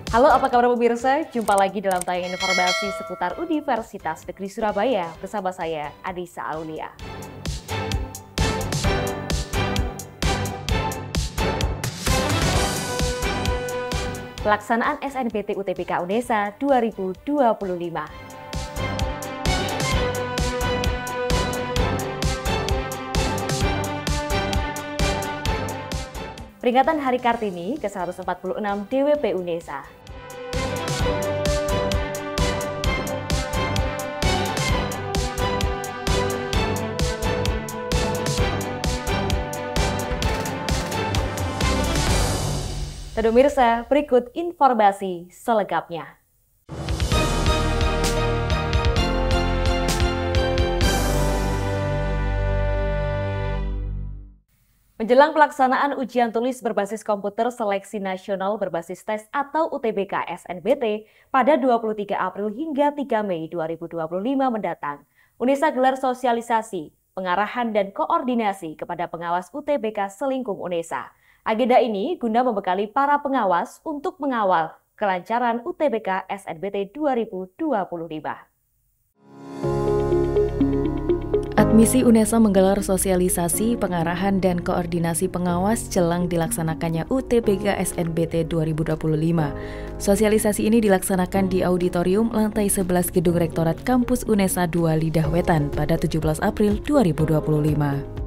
Halo, apa kabar pemirsa? Jumpa lagi dalam tayangan informasi seputar Universitas Negeri Surabaya bersama saya, Adisa Aulia. Pelaksanaan SNBT UTBK UNESA 2025. Peringatan Hari Kartini ke-146 DWP UNESA. Pemirsa, berikut informasi selengkapnya. Menjelang pelaksanaan ujian tulis berbasis komputer seleksi nasional berbasis tes atau UTBK SNBT pada 23 April hingga 3 Mei 2025 mendatang, UNESA gelar sosialisasi, pengarahan dan koordinasi kepada pengawas UTBK selingkung UNESA. Agenda ini guna membekali para pengawas untuk mengawal kelancaran UTBK SNBT 2025. Admisi UNESA menggelar sosialisasi, pengarahan, dan koordinasi pengawas jelang dilaksanakannya UTBK SNBT 2025. Sosialisasi ini dilaksanakan di Auditorium lantai 11 Gedung Rektorat Kampus UNESA 2 Lidah Wetan pada 17 April 2025.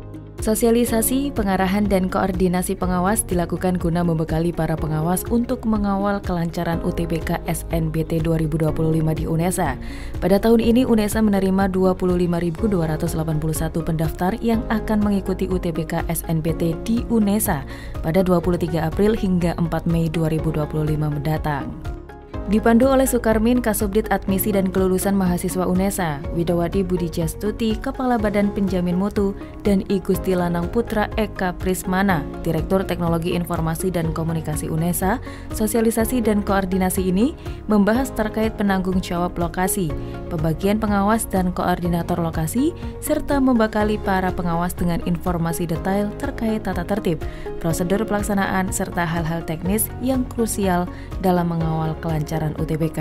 Sosialisasi, pengarahan, dan koordinasi pengawas dilakukan guna membekali para pengawas untuk mengawal kelancaran UTBK SNBT 2025 di UNESA. Pada tahun ini, UNESA menerima 25.281 pendaftar yang akan mengikuti UTBK SNBT di UNESA pada 23 April hingga 4 Mei 2025 mendatang. Dipandu oleh Sukarmin, Kasubdit Admisi dan Kelulusan Mahasiswa UNESA, Widawati Budi Jastuti, Kepala Badan Penjamin Mutu, dan I Gusti Lanang Putra Eka Prismana, Direktur Teknologi Informasi dan Komunikasi UNESA, sosialisasi dan koordinasi ini membahas terkait penanggung jawab lokasi, pembagian pengawas dan koordinator lokasi, serta membekali para pengawas dengan informasi detail terkait tata tertib, prosedur pelaksanaan, serta hal-hal teknis yang krusial dalam mengawal kelancaran UTBK.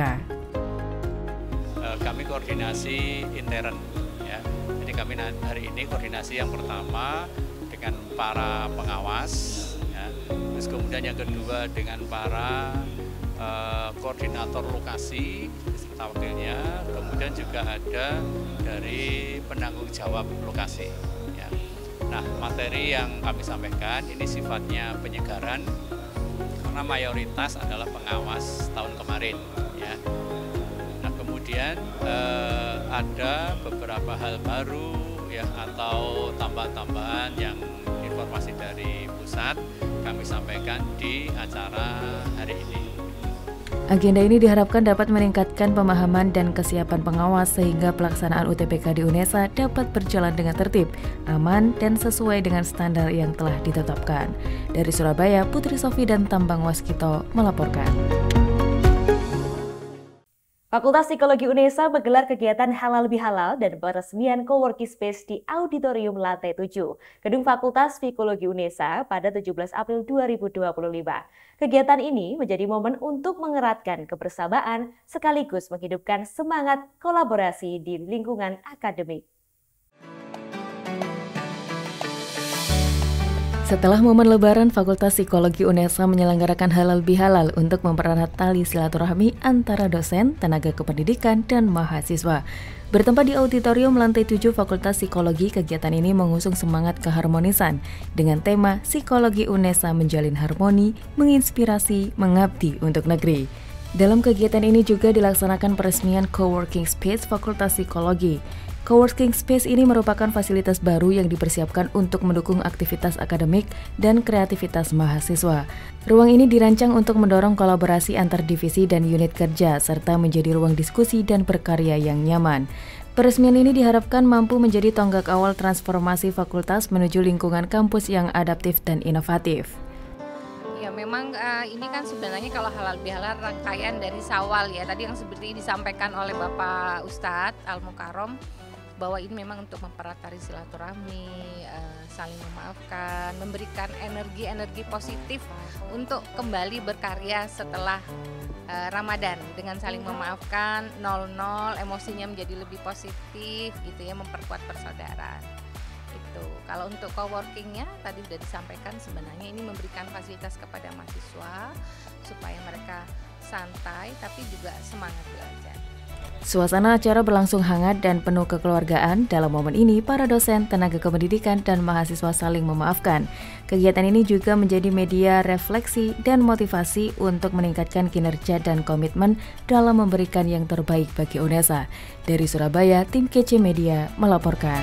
Kami koordinasi intern, ya. Jadi kami hari ini koordinasi yang pertama dengan para pengawas, ya. Terus kemudian yang kedua dengan para koordinator lokasi serta wakilnya, kemudian juga ada dari penanggung jawab lokasi. Ya. Nah, materi yang kami sampaikan ini sifatnya penyegaran, karena mayoritas adalah pengawas tahun kemarin, ya. Nah, kemudian ada beberapa hal baru, ya, atau tambahan-tambahan yang informasi dari pusat kami sampaikan di acara hari ini. Agenda ini diharapkan dapat meningkatkan pemahaman dan kesiapan pengawas sehingga pelaksanaan UTBK di UNESA dapat berjalan dengan tertib, aman, dan sesuai dengan standar yang telah ditetapkan. Dari Surabaya, Putri Sofi dan Tambang Waskito melaporkan. Fakultas Psikologi UNESA menggelar kegiatan halal bihalal dan peresmian coworking space di Auditorium Lantai 7, Gedung Fakultas Psikologi UNESA pada 17 April 2025. Kegiatan ini menjadi momen untuk mengeratkan kebersamaan sekaligus menghidupkan semangat kolaborasi di lingkungan akademik. Setelah momen Lebaran, Fakultas Psikologi UNESA menyelenggarakan halal bihalal untuk mempererat tali silaturahmi antara dosen, tenaga kependidikan, dan mahasiswa. Bertempat di Auditorium Lantai 7 Fakultas Psikologi, kegiatan ini mengusung semangat keharmonisan dengan tema Psikologi UNESA menjalin harmoni, menginspirasi, mengabdi untuk negeri. Dalam kegiatan ini juga dilaksanakan peresmian coworking space Fakultas Psikologi. Coworking space ini merupakan fasilitas baru yang dipersiapkan untuk mendukung aktivitas akademik dan kreativitas mahasiswa. Ruang ini dirancang untuk mendorong kolaborasi antar divisi dan unit kerja, serta menjadi ruang diskusi dan berkarya yang nyaman. Peresmian ini diharapkan mampu menjadi tonggak awal transformasi fakultas menuju lingkungan kampus yang adaptif dan inovatif. Ya, memang ini kan sebenarnya kalau halal bihalal rangkaian dari Syawal, ya, tadi yang seperti disampaikan oleh Bapak Ustadz Al-Mukarrom, bahwa ini memang untuk mempererat tali silaturahmi, saling memaafkan, memberikan energi-energi positif untuk kembali berkarya setelah Ramadan dengan saling memaafkan, 0-0, emosinya menjadi lebih positif gitu ya, memperkuat persaudaraan. Itu. Kalau untuk coworkingnya tadi sudah disampaikan, sebenarnya ini memberikan fasilitas kepada mahasiswa supaya mereka santai tapi juga semangat belajar. Suasana acara berlangsung hangat dan penuh kekeluargaan. Dalam momen ini, para dosen, tenaga kependidikan, dan mahasiswa saling memaafkan. Kegiatan ini juga menjadi media refleksi dan motivasi untuk meningkatkan kinerja dan komitmen dalam memberikan yang terbaik bagi UNESA. Dari Surabaya, tim KC Media melaporkan.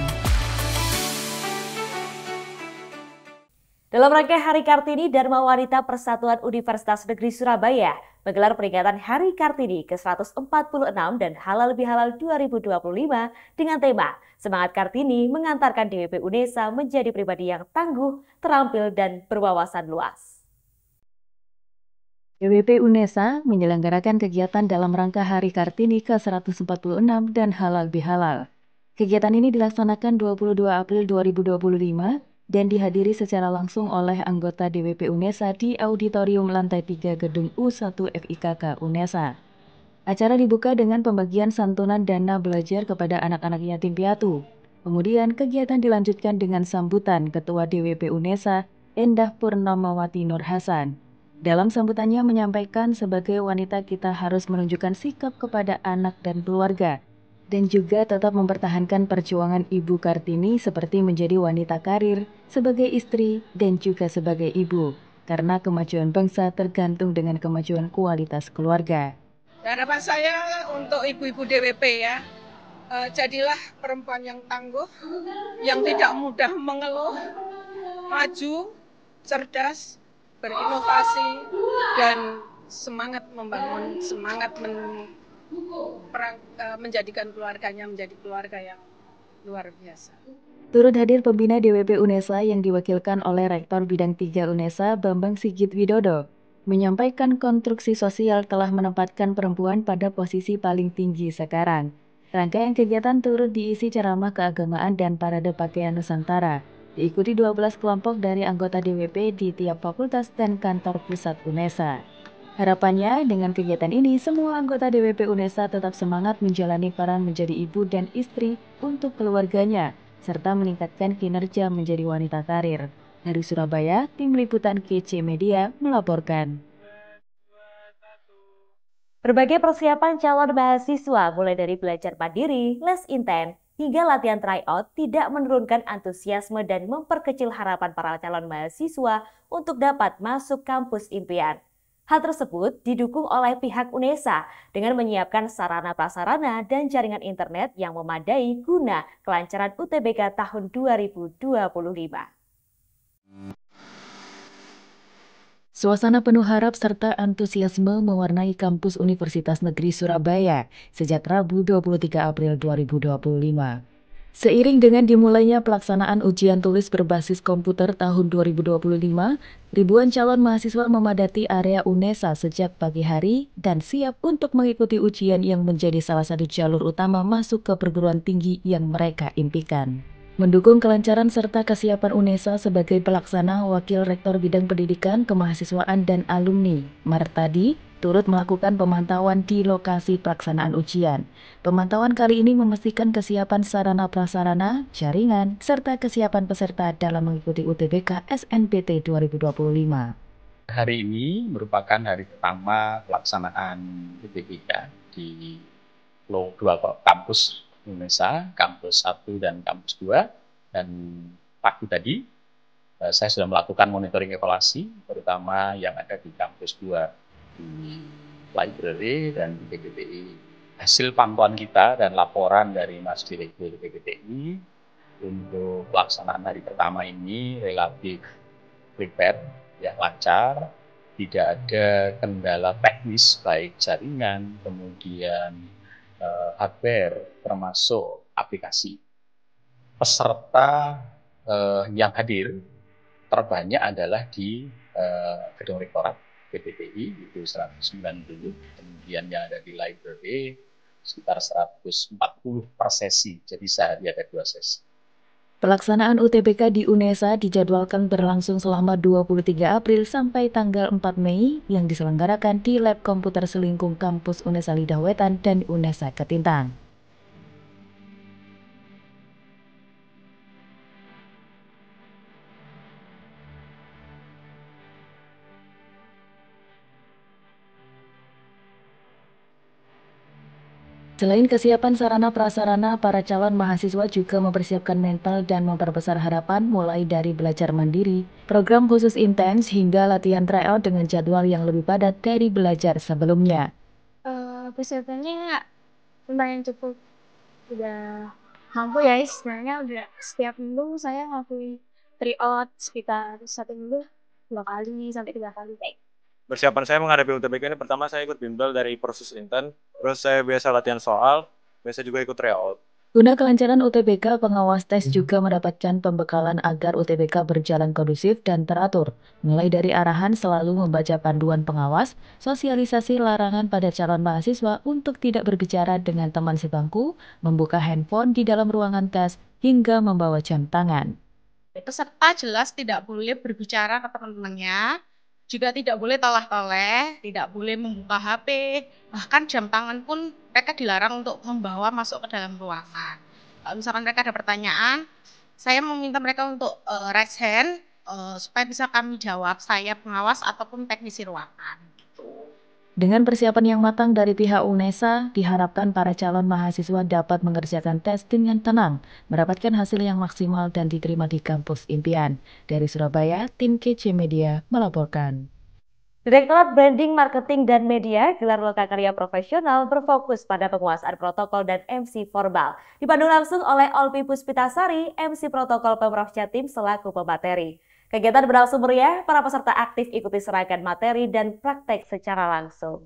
Dalam rangka Hari Kartini, Dharma Wanita Persatuan Universitas Negeri Surabaya menggelar peringatan Hari Kartini ke-146 dan Halal Bihalal 2025 dengan tema Semangat Kartini mengantarkan DWP UNESA menjadi pribadi yang tangguh, terampil, dan berwawasan luas. DWP UNESA menyelenggarakan kegiatan dalam rangka Hari Kartini ke-146 dan Halal Bihalal. Kegiatan ini dilaksanakan 22 April 2025 dan dihadiri secara langsung oleh anggota DWP UNESA di Auditorium Lantai 3 Gedung U1 FIKK UNESA. Acara dibuka dengan pembagian santunan dana belajar kepada anak-anak yatim piatu. Kemudian kegiatan dilanjutkan dengan sambutan Ketua DWP UNESA, Endah Purnamawati Nur Hasan. Dalam sambutannya menyampaikan sebagai wanita kita harus menunjukkan sikap kepada anak dan keluarga, dan juga tetap mempertahankan perjuangan Ibu Kartini seperti menjadi wanita karir, sebagai istri, dan juga sebagai ibu. Karena kemajuan bangsa tergantung dengan kemajuan kualitas keluarga. Harapan saya untuk ibu-ibu DWP ya, jadilah perempuan yang tangguh, yang tidak mudah mengeluh, maju, cerdas, berinovasi, dan semangat membangun, menjadikan keluarganya menjadi keluarga yang luar biasa. Turut hadir pembina DWP UNESA yang diwakilkan oleh Rektor Bidang 3 UNESA Bambang Sigit Widodo, menyampaikan konstruksi sosial telah menempatkan perempuan pada posisi paling tinggi sekarang. Rangkaian kegiatan turut diisi ceramah keagamaan dan parade pakaian Nusantara, diikuti 12 kelompok dari anggota DWP di tiap fakultas dan kantor pusat UNESA. Harapannya, dengan kegiatan ini, semua anggota DWP UNESA tetap semangat menjalani peran menjadi ibu dan istri untuk keluarganya, serta meningkatkan kinerja menjadi wanita karir. Dari Surabaya, tim liputan KC Media melaporkan. Berbagai persiapan calon mahasiswa mulai dari belajar mandiri, les intens, hingga latihan tryout tidak menurunkan antusiasme dan memperkecil harapan para calon mahasiswa untuk dapat masuk kampus impian. Hal tersebut didukung oleh pihak UNESA dengan menyiapkan sarana-prasarana dan jaringan internet yang memadai guna kelancaran UTBK tahun 2025. Suasana penuh harap serta antusiasme mewarnai kampus Universitas Negeri Surabaya sejak Rabu 23 April 2025. Seiring dengan dimulainya pelaksanaan ujian tulis berbasis komputer tahun 2025, ribuan calon mahasiswa memadati area UNESA sejak pagi hari dan siap untuk mengikuti ujian yang menjadi salah satu jalur utama masuk ke perguruan tinggi yang mereka impikan. Mendukung kelancaran serta kesiapan UNESA sebagai pelaksana, Wakil Rektor Bidang Pendidikan, Kemahasiswaan, dan Alumni, Martadi, turut melakukan pemantauan di lokasi pelaksanaan ujian. Pemantauan kali ini memastikan kesiapan sarana prasarana, jaringan, serta kesiapan peserta dalam mengikuti UTBK SNBT 2025. Hari ini merupakan hari pertama pelaksanaan UTBK di dua kampus UNESA, kampus 1 dan kampus 2. Dan pagi tadi saya sudah melakukan monitoring evaluasi, terutama yang ada di kampus 2. Di library dan di PGTI. Hasil pantauan kita dan laporan dari Mas Direktur PGTI untuk pelaksanaan hari pertama ini relatif prepare, ya lancar, tidak ada kendala teknis baik jaringan, kemudian hardware termasuk aplikasi. Peserta yang hadir terbanyak adalah di gedung rektorat PPTI itu 190, kemudian yang ada di library sekitar 140 per sesi, jadi sehari ada 2 sesi. Pelaksanaan UTBK di UNESA dijadwalkan berlangsung selama 23 April sampai tanggal 4 Mei yang diselenggarakan di Lab Komputer Selingkung Kampus UNESA Lidah Wetan dan UNESA Ketintang. Selain kesiapan sarana prasarana, para calon mahasiswa juga mempersiapkan mental dan memperbesar harapan mulai dari belajar mandiri, program khusus intens hingga latihan tryout dengan jadwal yang lebih padat dari belajar sebelumnya. Persiapannya lumayan cukup, udah mampu ya istilahnya. Udah setiap minggu saya ngelakuin tryout sekitar 1 minggu 2 kali sampai 3 kali. Persiapan saya menghadapi UTBK ini, pertama saya ikut bimbel dari proses intern, terus saya biasa latihan soal, biasa juga ikut tryout. Guna kelancaran UTBK, pengawas tes juga mendapatkan pembekalan agar UTBK berjalan kondusif dan teratur, mulai dari arahan selalu membaca panduan pengawas, sosialisasi larangan pada calon mahasiswa untuk tidak berbicara dengan teman sebangku, membuka handphone di dalam ruangan tes, hingga membawa jam tangan. Peserta jelas tidak boleh berbicara ke teman-temannya, juga tidak boleh toleh-toleh, tidak boleh membuka HP, bahkan jam tangan pun mereka dilarang untuk membawa masuk ke dalam ruangan. Kalau misalkan mereka ada pertanyaan, saya meminta mereka untuk raise hand supaya bisa kami jawab, saya pengawas ataupun teknisi ruangan. Dengan persiapan yang matang dari pihak UNESA, diharapkan para calon mahasiswa dapat mengerjakan tes dengan tenang, mendapatkan hasil yang maksimal dan diterima di kampus impian. Dari Surabaya, tim KC Media melaporkan. Direktorat Branding, Marketing, dan Media gelar lokakarya profesional berfokus pada penguasaan protokol dan MC formal. Dipandu langsung oleh Olpi Puspitasari, MC Protokol Pemprov Jatim selaku pemateri. Kegiatan berlangsung meriah, para peserta aktif ikuti seragam materi dan praktek secara langsung.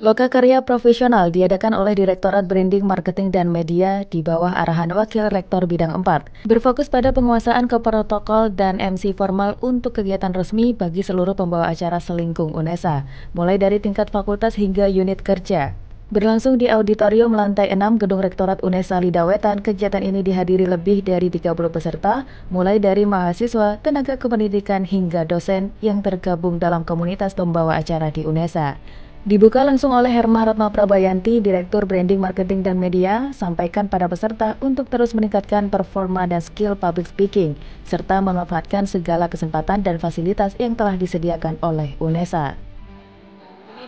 Lokakarya profesional diadakan oleh Direktorat Branding, Marketing, dan Media di bawah arahan Wakil Rektor Bidang 4. Berfokus pada penguasaan ke protokol dan MC formal untuk kegiatan resmi bagi seluruh pembawa acara selingkung UNESA, mulai dari tingkat fakultas hingga unit kerja. Berlangsung di Auditorium Lantai 6 Gedung Rektorat UNESA Lidah Wetan, kegiatan ini dihadiri lebih dari 30 peserta, mulai dari mahasiswa, tenaga kependidikan, hingga dosen yang tergabung dalam komunitas pembawa acara di UNESA. Dibuka langsung oleh Herma Ratna Prabayanti, Direktur Branding, Marketing, dan Media, sampaikan pada peserta untuk terus meningkatkan performa dan skill public speaking, serta memanfaatkan segala kesempatan dan fasilitas yang telah disediakan oleh UNESA.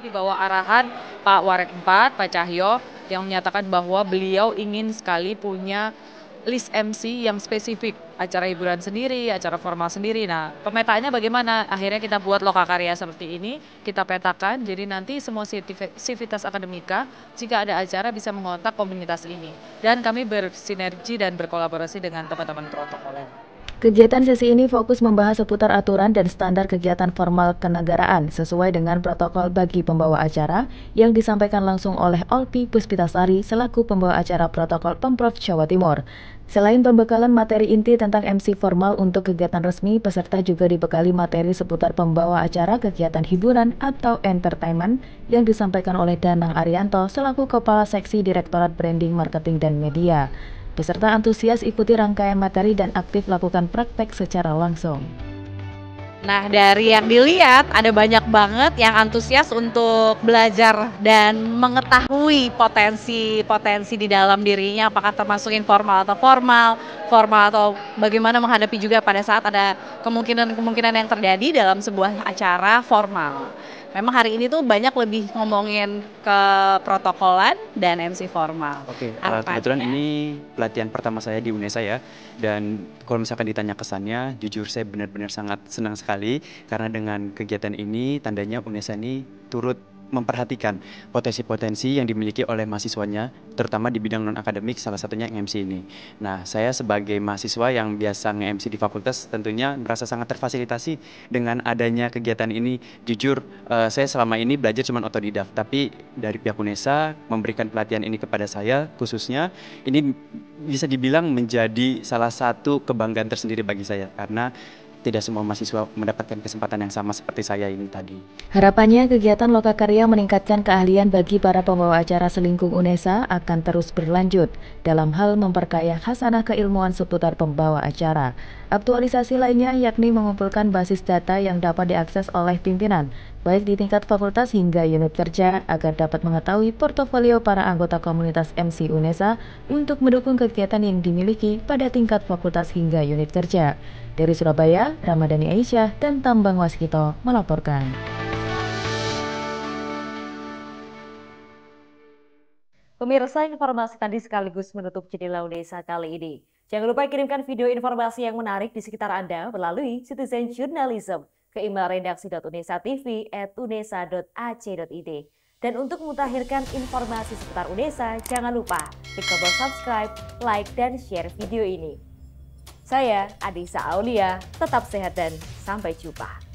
Di bawah arahan Pak Waret 4, Pak Cahyo, yang menyatakan bahwa beliau ingin sekali punya list MC yang spesifik, acara hiburan sendiri, acara formal sendiri. Nah, pemetaannya bagaimana? Akhirnya kita buat lokakarya seperti ini, kita petakan, jadi nanti semua sivitas akademika, jika ada acara bisa mengontak komunitas ini. Dan kami bersinergi dan berkolaborasi dengan teman-teman protokol. Kegiatan sesi ini fokus membahas seputar aturan dan standar kegiatan formal kenegaraan sesuai dengan protokol bagi pembawa acara yang disampaikan langsung oleh Olpi Puspitasari selaku pembawa acara protokol Pemprov Jawa Timur. Selain pembekalan materi inti tentang MC formal untuk kegiatan resmi, peserta juga dibekali materi seputar pembawa acara kegiatan hiburan atau entertainment yang disampaikan oleh Danang Arianto selaku Kepala Seksi Direktorat Branding, Marketing, dan Media. Peserta antusias ikuti rangkaian materi dan aktif lakukan praktek secara langsung. Nah, dari yang dilihat ada banyak banget yang antusias untuk belajar dan mengetahui potensi di dalam dirinya, apakah termasuk informal atau formal atau bagaimana menghadapi juga pada saat ada kemungkinan yang terjadi dalam sebuah acara formal. Memang hari ini tuh banyak lebih ngomongin ke protokolan dan MC formal. Oke, kebetulan ini pelatihan pertama saya di UNESA ya. Dan kalau misalkan ditanya kesannya, jujur saya benar-benar sangat senang sekali. Karena dengan kegiatan ini, tandanya UNESA ini turut memperhatikan potensi-potensi yang dimiliki oleh mahasiswanya, terutama di bidang non-akademik, salah satunya MC ini. Nah, saya sebagai mahasiswa yang biasa nge-MC di fakultas tentunya merasa sangat terfasilitasi dengan adanya kegiatan ini. Jujur, saya selama ini belajar cuma otodidak, tapi dari pihak UNESA memberikan pelatihan ini kepada saya, khususnya ini bisa dibilang menjadi salah satu kebanggaan tersendiri bagi saya, karena tidak semua mahasiswa mendapatkan kesempatan yang sama seperti saya ini tadi. Harapannya kegiatan Lokakarya meningkatkan keahlian bagi para pembawa acara selingkuh UNESA akan terus berlanjut dalam hal memperkaya khasanah keilmuan seputar pembawa acara. Aktualisasi lainnya yakni mengumpulkan basis data yang dapat diakses oleh pimpinan, baik di tingkat fakultas hingga unit kerja, agar dapat mengetahui portofolio para anggota komunitas MC UNESA untuk mendukung kegiatan yang dimiliki pada tingkat fakultas hingga unit kerja. Dari Surabaya, Ramadhani Aisyah dan Tambang Waskito melaporkan. Pemirsa, informasi tadi sekaligus menutup jendela UNESA kali ini. Jangan lupa kirimkan video informasi yang menarik di sekitar Anda melalui Citizen Journalism ke email redaksi.unesa.tv@unesa.ac.id. Dan untuk memutakhirkan informasi seputar UNESA, jangan lupa klik tombol subscribe, like, dan share video ini. Saya Adisa Aulia, tetap sehat dan sampai jumpa.